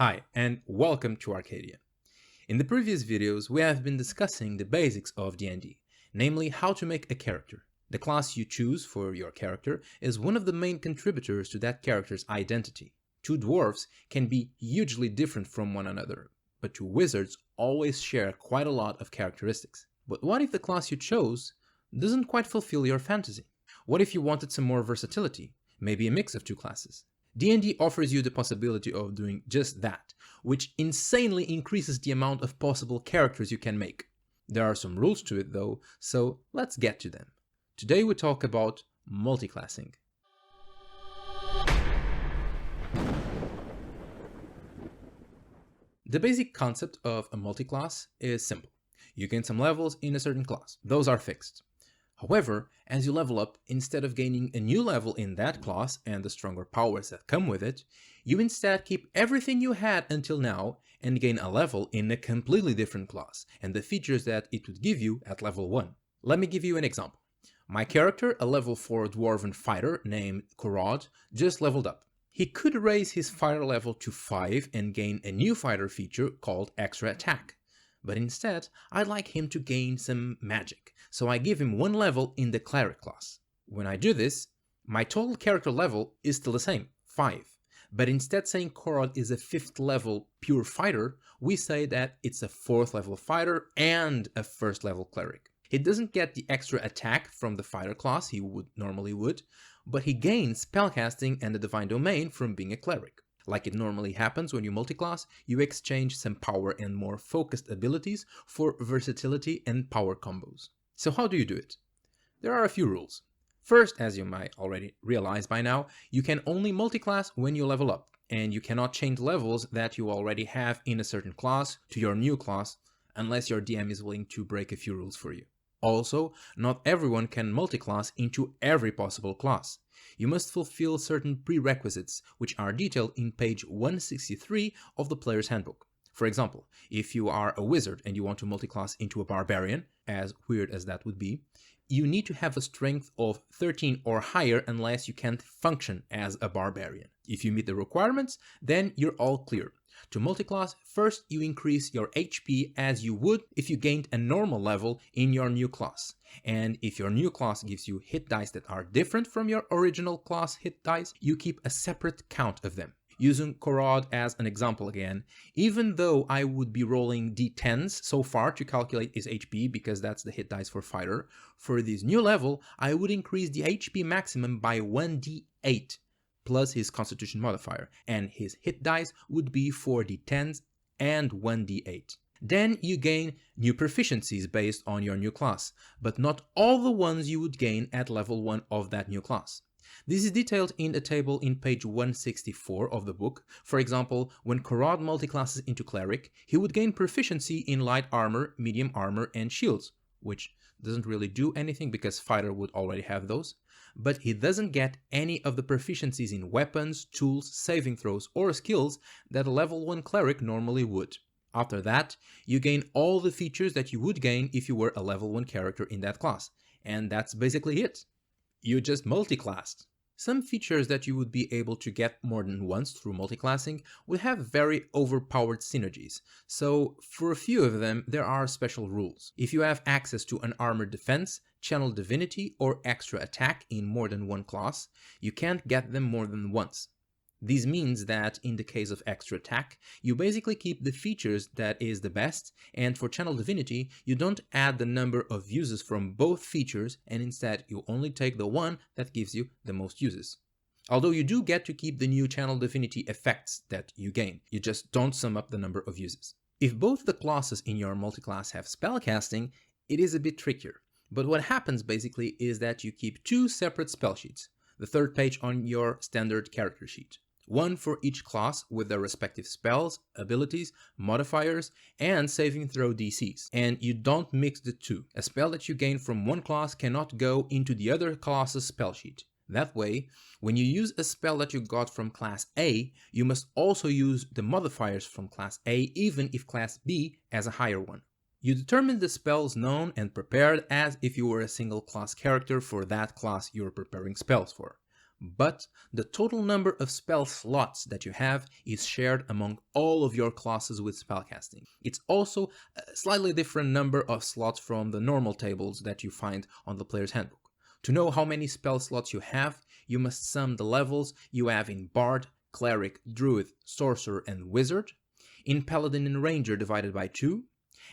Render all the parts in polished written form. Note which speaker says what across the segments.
Speaker 1: Hi, and welcome to Arcadian. In the previous videos, we have been discussing the basics of D&D, namely how to make a character. The class you choose for your character is one of the main contributors to that character's identity. Two dwarves can be hugely different from one another, but two wizards always share quite a lot of characteristics. But what if the class you chose doesn't quite fulfill your fantasy? What if you wanted some more versatility, maybe a mix of two classes? D&D offers you the possibility of doing just that, which insanely increases the amount of possible characters you can make. There are some rules to it though, so let's get to them. Today we talk about multiclassing. The basic concept of a multiclass is simple. You gain some levels in a certain class. Those are fixed. However, as you level up, instead of gaining a new level in that class and the stronger powers that come with it, you instead keep everything you had until now and gain a level in a completely different class and the features that it would give you at level 1. Let me give you an example. My character, a level 4 dwarven fighter named Korod, just leveled up. He could raise his fighter level to 5 and gain a new fighter feature called extra attack. But instead, I'd like him to gain some magic, so I give him one level in the cleric class. When I do this, my total character level is still the same, 5. But instead saying Korod is a 5th level pure fighter, we say that it's a 4th level fighter and a 1st level cleric. He doesn't get the extra attack from the fighter class he normally would, but he gains spellcasting and the divine domain from being a cleric. Like it normally happens when you multiclass, you exchange some power and more focused abilities for versatility and power combos. So how do you do it? There are a few rules. First, as you might already realize by now, you can only multiclass when you level up, and you cannot change levels that you already have in a certain class to your new class unless your DM is willing to break a few rules for you. Also, not everyone can multiclass into every possible class. You must fulfill certain prerequisites, which are detailed in page 163 of the player's handbook. For example, if you are a wizard and you want to multiclass into a barbarian, as weird as that would be, you need to have a strength of 13 or higher unless you can't function as a barbarian. If you meet the requirements, then you're all clear. To multiclass, first you increase your HP as you would if you gained a normal level in your new class. And if your new class gives you hit dice that are different from your original class hit dice, you keep a separate count of them. Using Korod as an example again, even though I would be rolling d10s so far to calculate his HP because that's the hit dice for fighter, for this new level I would increase the HP maximum by 1d8. Plus his constitution modifier, and his hit dice would be 4d10s and 1d8. Then you gain new proficiencies based on your new class, but not all the ones you would gain at level 1 of that new class. This is detailed in a table in page 164 of the book. For example, when Korod multiclasses into cleric, he would gain proficiency in light armor, medium armor, and shields, which doesn't really do anything because fighter would already have those. But he doesn't get any of the proficiencies in weapons, tools, saving throws, or skills that a level 1 cleric normally would. After that, you gain all the features that you would gain if you were a level 1 character in that class. And that's basically it. You just multiclassed. Some features that you would be able to get more than once through multiclassing would have very overpowered synergies, so for a few of them there are special rules. If you have access to an armored defense, channel divinity, or extra attack in more than one class, you can't get them more than once. This means that in the case of extra attack, you basically keep the features that is the best, and for channel divinity, you don't add the number of uses from both features, and instead you only take the one that gives you the most uses. Although you do get to keep the new channel divinity effects that you gain, you just don't sum up the number of uses. If both the classes in your multiclass have spellcasting, it is a bit trickier, but what happens basically is that you keep two separate spell sheets, the third page on your standard character sheet. One for each class with their respective spells, abilities, modifiers, and saving throw DCs. And you don't mix the two. A spell that you gain from one class cannot go into the other class's spell sheet. That way, when you use a spell that you got from class A, you must also use the modifiers from class A even if class B has a higher one. You determine the spells known and prepared as if you were a single class character for that class you're preparing spells for. but the total number of spell slots that you have is shared among all of your classes with spellcasting. It's also a slightly different number of slots from the normal tables that you find on the player's handbook. To know how many spell slots you have, you must sum the levels you have in Bard, Cleric, Druid, Sorcerer, and Wizard, in Paladin and Ranger divided by 2,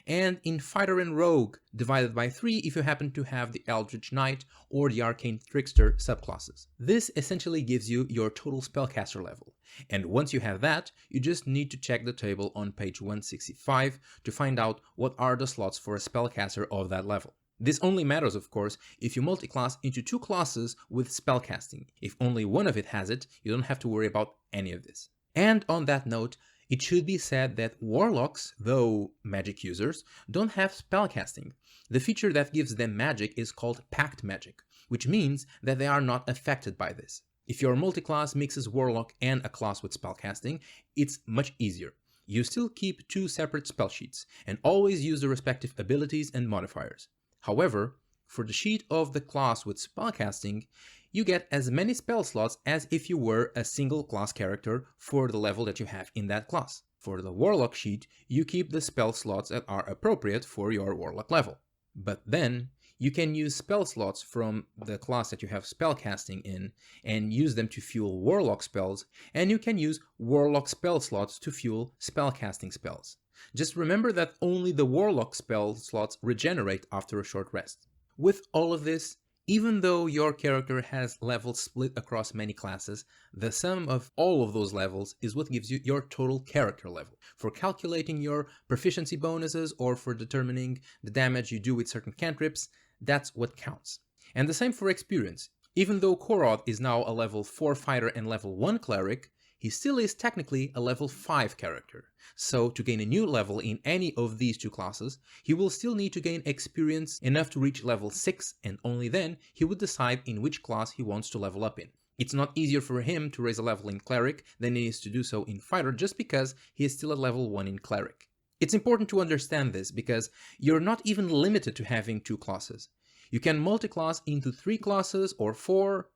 Speaker 1: and in Fighter and Rogue divided by 3 if you happen to have the Eldritch Knight or the Arcane Trickster subclasses. This essentially gives you your total spellcaster level, and once you have that, you just need to check the table on page 165 to find out what are the slots for a spellcaster of that level. This only matters, of course, if you multiclass into 2 classes with spellcasting. If only one of it has it, you don't have to worry about any of this. And on that note, it should be said that warlocks, though magic users, don't have spellcasting. The feature that gives them magic is called pact magic, which means that they are not affected by this. If your multiclass mixes warlock and a class with spellcasting, it's much easier. You still keep 2 separate spell sheets, and always use the respective abilities and modifiers. However, for the sheet of the class with spellcasting, you get as many spell slots as if you were a single class character for the level that you have in that class. For the Warlock sheet, you keep the spell slots that are appropriate for your Warlock level. But then, you can use spell slots from the class that you have spellcasting in and use them to fuel Warlock spells, and you can use Warlock spell slots to fuel spellcasting spells. Just remember that only the Warlock spell slots regenerate after a short rest. With all of this, even though your character has levels split across many classes, the sum of all of those levels is what gives you your total character level. For calculating your proficiency bonuses or for determining the damage you do with certain cantrips, that's what counts. And the same for experience. Even though Korod is now a level 4 fighter and level 1 cleric, he still is technically a level 5 character. So to gain a new level in any of these 2 classes, he will still need to gain experience enough to reach level 6, and only then he would decide in which class he wants to level up in. It's not easier for him to raise a level in cleric than it is to do so in fighter just because he is still at level 1 in cleric. It's important to understand this because you're not even limited to having 2 classes. You can multiclass into 3 classes or 4.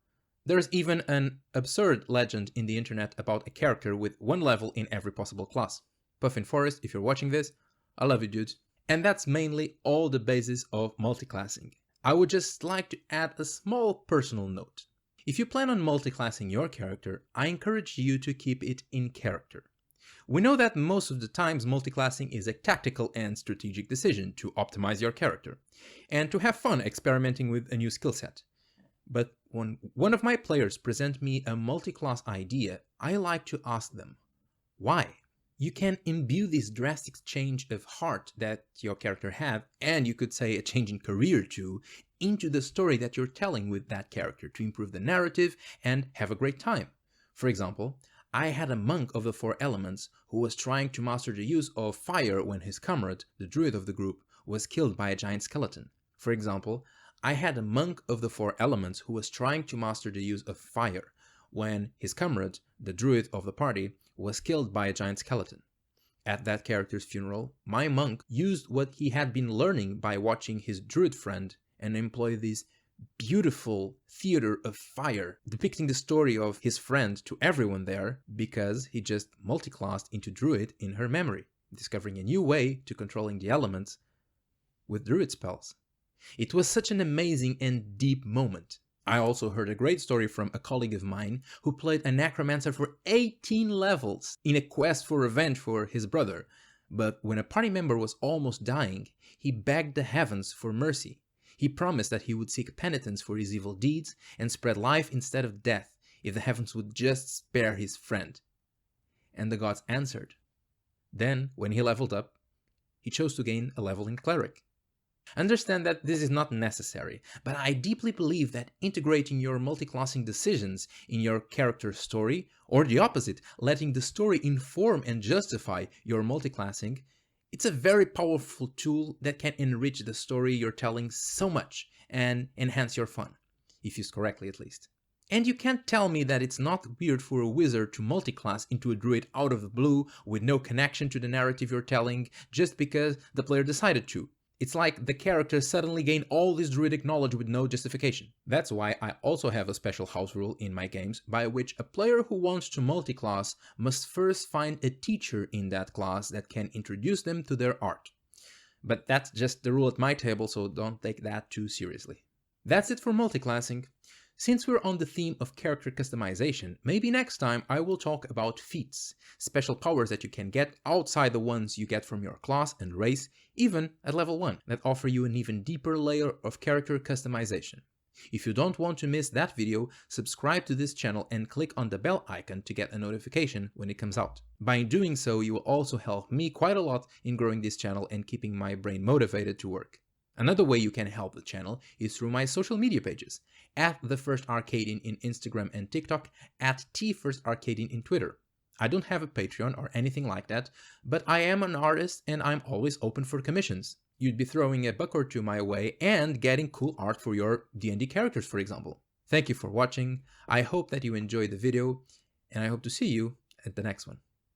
Speaker 1: There's even an absurd legend in the internet about a character with 1 level in every possible class. Puffin Forest, if you're watching this, I love you, dude. And that's mainly all the basis of multiclassing. I would just like to add a small personal note. If you plan on multiclassing your character, I encourage you to keep it in character. We know that most of the times multiclassing is a tactical and strategic decision to optimize your character, and to have fun experimenting with a new skill set. But when one of my players present me a multi-class idea, I like to ask them, why? You can imbue this drastic change of heart that your character had, and you could say a change in career too, into the story that you're telling with that character to improve the narrative and have a great time. For example, I had a monk of the 4 elements who was trying to master the use of fire when his comrade, the druid of the group, was killed by a giant skeleton. For example, I had a monk of the 4 elements who was trying to master the use of fire when his comrade, the druid of the party, was killed by a giant skeleton. At that character's funeral, my monk used what he had been learning by watching his druid friend and employed this beautiful theater of fire depicting the story of his friend to everyone there because he just multiclassed into druid in her memory, discovering a new way to controlling the elements with druid spells. It was such an amazing and deep moment. I also heard a great story from a colleague of mine who played a necromancer for 18 levels in a quest for revenge for his brother, but when a party member was almost dying, he begged the heavens for mercy. He promised that he would seek penitence for his evil deeds and spread life instead of death if the heavens would just spare his friend. And the gods answered. Then, when he leveled up, he chose to gain a level in cleric. Understand that this is not necessary, but I deeply believe that integrating your multiclassing decisions in your character's story, or the opposite, letting the story inform and justify your multiclassing, it's a very powerful tool that can enrich the story you're telling so much and enhance your fun, if used correctly at least. And you can't tell me that it's not weird for a wizard to multiclass into a druid out of the blue with no connection to the narrative you're telling just because the player decided to. It's like the characters suddenly gain all this druidic knowledge with no justification. That's why I also have a special house rule in my games by which a player who wants to multiclass must first find a teacher in that class that can introduce them to their art. But that's just the rule at my table, so don't take that too seriously. That's it for multiclassing. Since we're on the theme of character customization, maybe next time I will talk about feats, special powers that you can get outside the ones you get from your class and race, even at level 1, that offer you an even deeper layer of character customization. If you don't want to miss that video, subscribe to this channel and click on the bell icon to get a notification when it comes out. By doing so, you will also help me quite a lot in growing this channel and keeping my brain motivated to work. Another way you can help the channel is through my social media pages, at @TheFirstArcadian in Instagram and TikTok, @TFirstArcadian in Twitter. I don't have a Patreon or anything like that, but I am an artist and I'm always open for commissions. You'd be throwing a buck or two my way and getting cool art for your D&D characters, for example. Thank you for watching, I hope that you enjoyed the video, and I hope to see you at the next one.